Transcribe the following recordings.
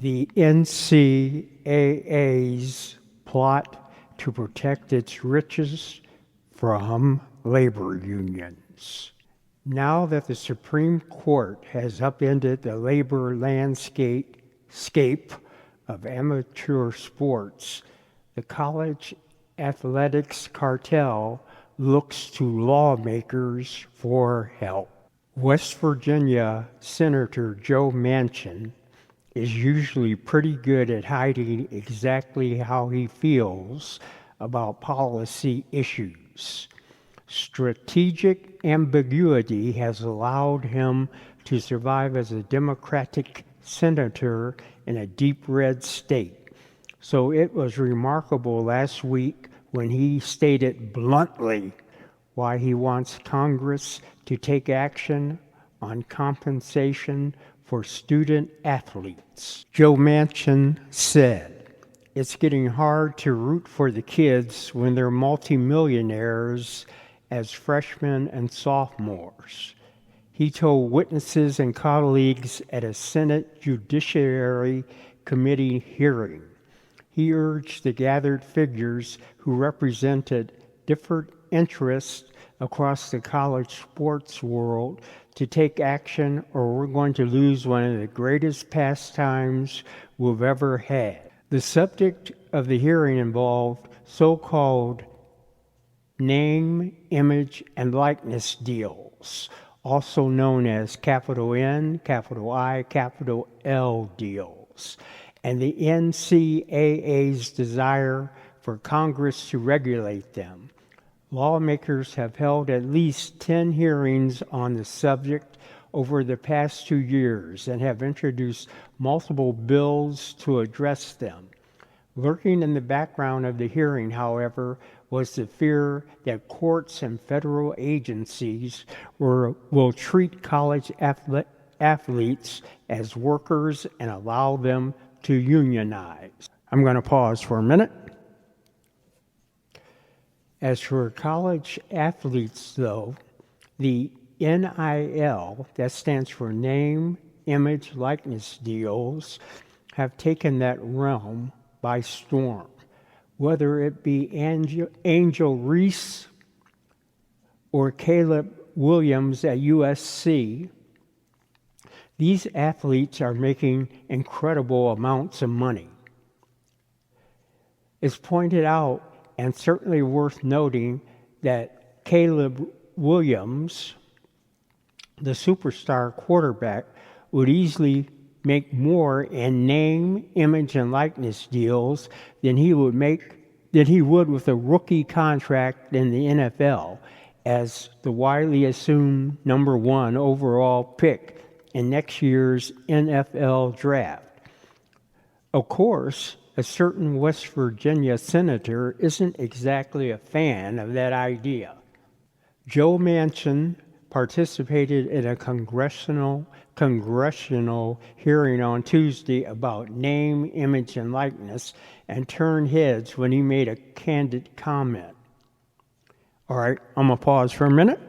The NCAA's plot to protect its riches from labor unions. Now that the Supreme Court has upended the labor landscape of amateur sports, the college athletics cartel looks to lawmakers for help. West Virginia Senator Joe Manchin is usually pretty good at hiding exactly how he feels about policy issues. Strategic ambiguity has allowed him to survive as a Democratic senator in a deep red state. So it was remarkable last week when he stated bluntly why he wants Congress to take action on compensation for student athletes. Joe Manchin said, "It's getting hard to root for the kids when they're multimillionaires as freshmen and sophomores." He told witnesses and colleagues at a Senate Judiciary Committee hearing. He urged the gathered figures who represented different interests across the college sports world to take action, or we're going to lose one of the greatest pastimes we've ever had. The subject of the hearing involved so-called name, image, and likeness deals, also known as capital N, capital I, capital L deals, and the NCAA's desire for Congress to regulate them. Lawmakers have held at least 10 hearings on the subject over the past 2 years and have introduced multiple bills to address them. Lurking in the background of the hearing, however, was the fear that courts and federal agencies will treat college athletes as workers and allow them to unionize. I'm going to pause for a minute. As for college athletes, though, the NIL, that stands for Name, Image, Likeness deals, have taken that realm by storm. Whether it be Angel Reese or Caleb Williams at USC, these athletes are making incredible amounts of money. It's pointed out, and certainly worth noting, that Caleb Williams, the superstar quarterback, would easily make more in name, image, and likeness deals than he would with a rookie contract in the NFL as the widely assumed number 1 overall pick in next year's NFL draft. Of course, a certain West Virginia senator isn't exactly a fan of that idea. Joe Manchin participated in a congressional hearing on Tuesday about name, image, and likeness and turned heads when he made a candid comment. All right, I'm going to pause for a minute.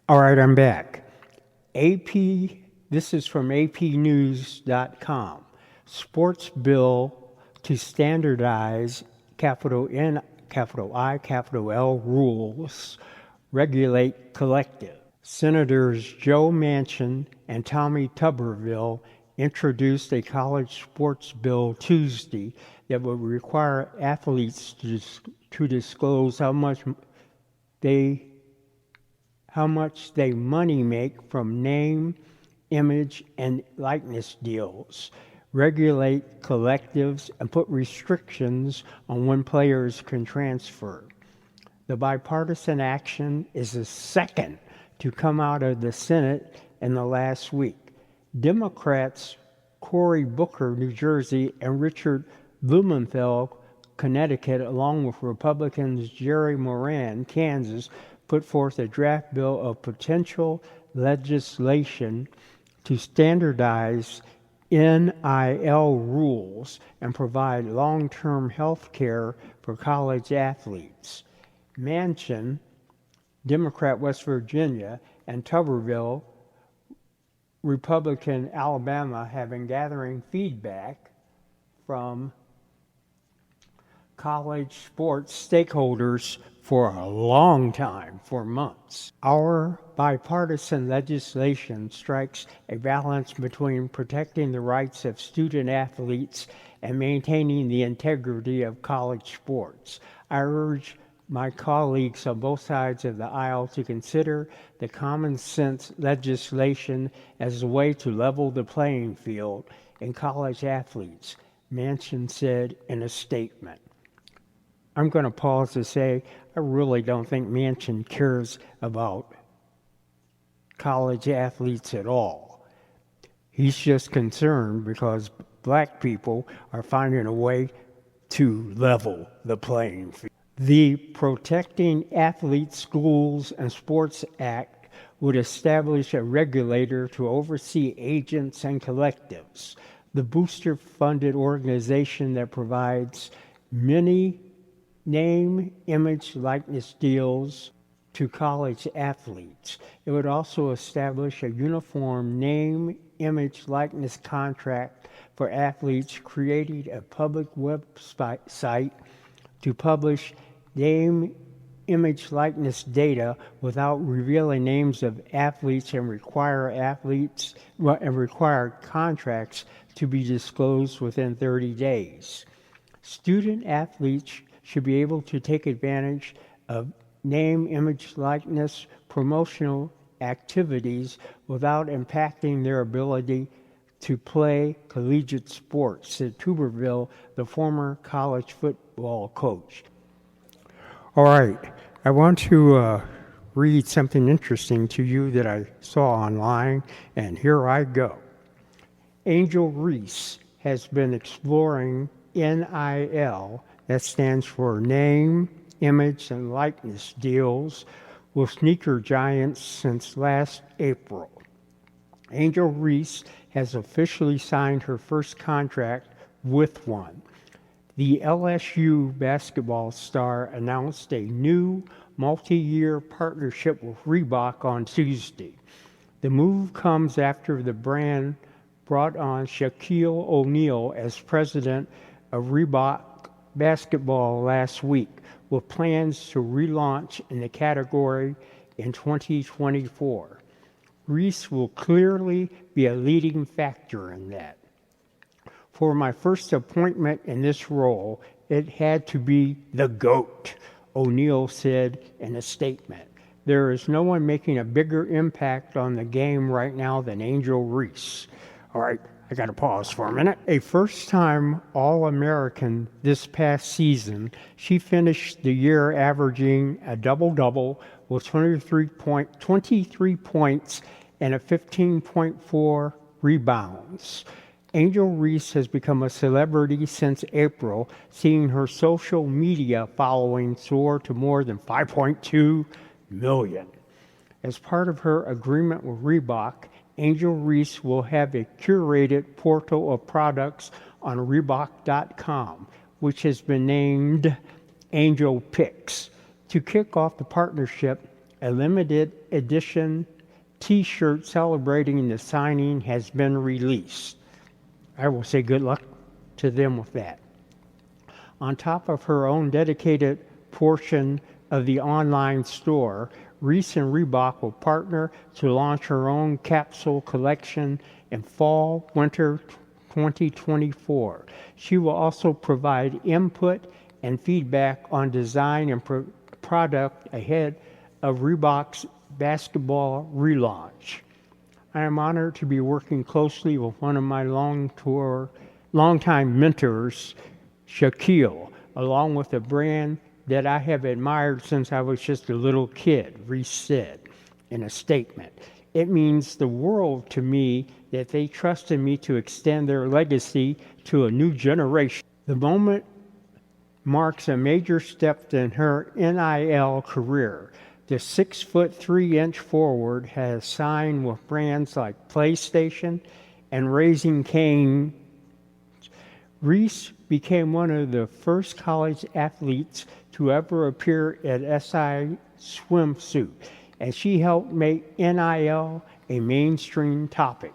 All right, I'm back. This is from apnews.com. Sports bill to standardize capital N, capital I, capital L rules, regulate collective. Senators Joe Manchin and Tommy Tuberville introduced a college sports bill Tuesday that would require athletes to disclose how much they money make from name, image, and likeness deals, regulate collectives, and put restrictions on when players can transfer. The bipartisan action is the second to come out of the Senate in the last week. Democrats Cory Booker, New Jersey, and Richard Blumenthal, Connecticut, along with Republicans Jerry Moran, Kansas, put forth a draft bill of potential legislation to standardize NIL rules and provide long-term health care for college athletes. Manchin, Democrat West Virginia, and Tuberville, Republican Alabama have been gathering feedback from college sports stakeholders for a long time, for months. Our bipartisan legislation strikes a balance between protecting the rights of student athletes and maintaining the integrity of college sports. I urge my colleagues on both sides of the aisle to consider the common sense legislation as a way to level the playing field in college athletes, Manchin said in a statement. I'm going to pause to say I really don't think Manchin cares about college athletes at all. He's just concerned because black people are finding a way to level the playing field. The Protecting Athletes, Schools, and Sports Act would establish a regulator to oversee agents and collectives. The booster-funded organization that provides many name, image, likeness deals to college athletes. It would also establish a uniform name, image, likeness contract for athletes, creating a public website to publish name, image, likeness data without revealing names of athletes and require contracts to be disclosed within 30 days. Student athletes should be able to take advantage of name, image, likeness, promotional activities without impacting their ability to play collegiate sports, said Tuberville, the former college football coach. All right, I want to read something interesting to you that I saw online, and here I go. Angel Reese has been exploring NIL, that stands for Name, Image, and Likeness deals, with sneaker giants since last April. Angel Reese has officially signed her first contract with one. The LSU basketball star announced a new multi-year partnership with Reebok on Tuesday. The move comes after the brand brought on Shaquille O'Neal as president of Reebok basketball last week, with plans to relaunch in the category in 2024. Reese will clearly be a leading factor in that. For my first appointment in this role, it had to be the GOAT, O'Neal said in a statement. There is no one making a bigger impact on the game right now than Angel Reese. All right, I got to pause for a minute. A first-time All-American this past season, she finished the year averaging a double-double with 23 points and a 15.4 rebounds. Angel Reese has become a celebrity since April, seeing her social media following soar to more than 5.2 million. As part of her agreement with Reebok, Angel Reese will have a curated portal of products on Reebok.com, which has been named Angel Picks. To kick off the partnership, a limited edition T-shirt celebrating the signing has been released. I will say good luck to them with that. On top of her own dedicated portion of the online store, Reese and Reebok will partner to launch her own capsule collection in fall-winter 2024. She will also provide input and feedback on design and product ahead of Reebok's basketball relaunch. I am honored to be working closely with one of my longtime mentors, Shaquille, along with a brand that I have admired since I was just a little kid, Reese said in a statement. It means the world to me that they trusted me to extend their legacy to a new generation. The moment marks a major step in her NIL career. The 6'3" forward has signed with brands like PlayStation and Raising Cane. Reese became one of the first college athletes to ever appear at SI Swimsuit, and she helped make NIL a mainstream topic.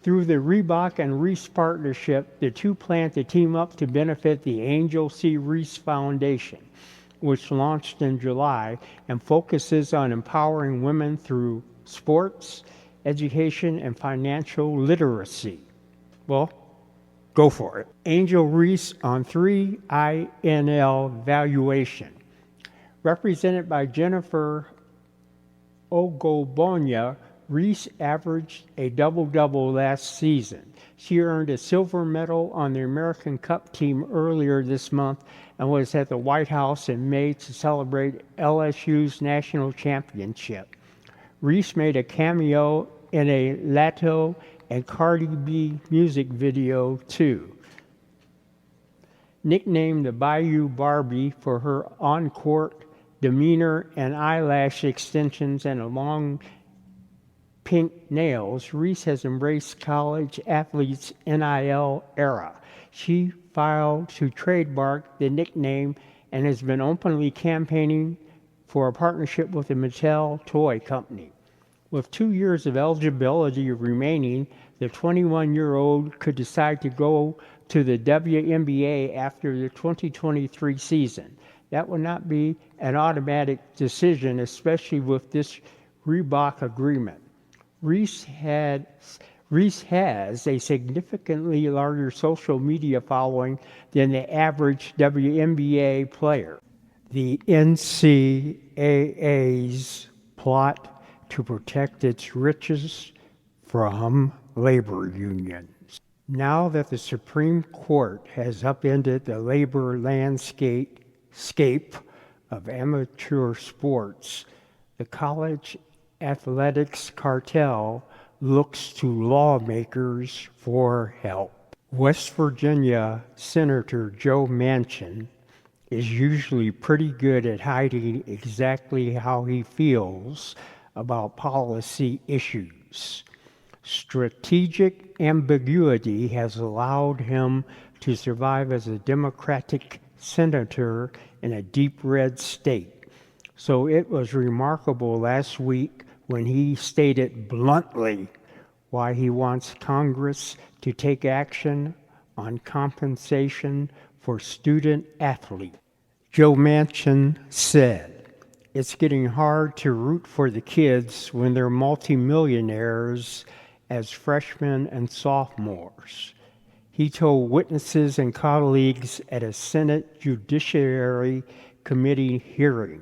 Through the Reebok and Reese partnership, the two plan to team up to benefit the Angel C. Reese Foundation, which launched in July and focuses on empowering women through sports, education, and financial literacy. Well, go for it. Angel Reese on 3INL valuation. Represented by Jennifer Ogobonya, Reese averaged a double-double last season. She earned a silver medal on the American Cup team earlier this month and was at the White House in May to celebrate LSU's national championship. Reese made a cameo in a Lato and Cardi B music video too. Nicknamed the Bayou Barbie for her on-court demeanor and eyelash extensions and a long pink nails, Reese has embraced college athletes' NIL era. She filed to trademark the nickname and has been openly campaigning for a partnership with the Mattel toy company. With 2 years of eligibility remaining, the 21-year-old could decide to go to the WNBA after the 2023 season. That would not be an automatic decision, especially with this Reebok agreement. Reese has a significantly larger social media following than the average WNBA player. The NCAA's plot to protect its riches from labor unions. Now that the Supreme Court has upended the labor landscape of amateur sports, the college athletics cartel looks to lawmakers for help. West Virginia Senator Joe Manchin is usually pretty good at hiding exactly how he feels about policy issues. Strategic ambiguity has allowed him to survive as a Democratic senator in a deep red state. So it was remarkable last week when he stated bluntly why he wants Congress to take action on compensation for student athletes. Joe Manchin said, "It's getting hard to root for the kids when they're multimillionaires as freshmen and sophomores." He told witnesses and colleagues at a Senate Judiciary Committee hearing.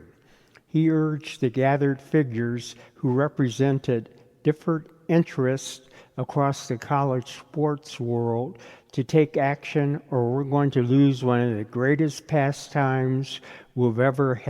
He urged the gathered figures who represented different interests across the college sports world to take action, or we're going to lose one of the greatest pastimes we've ever had.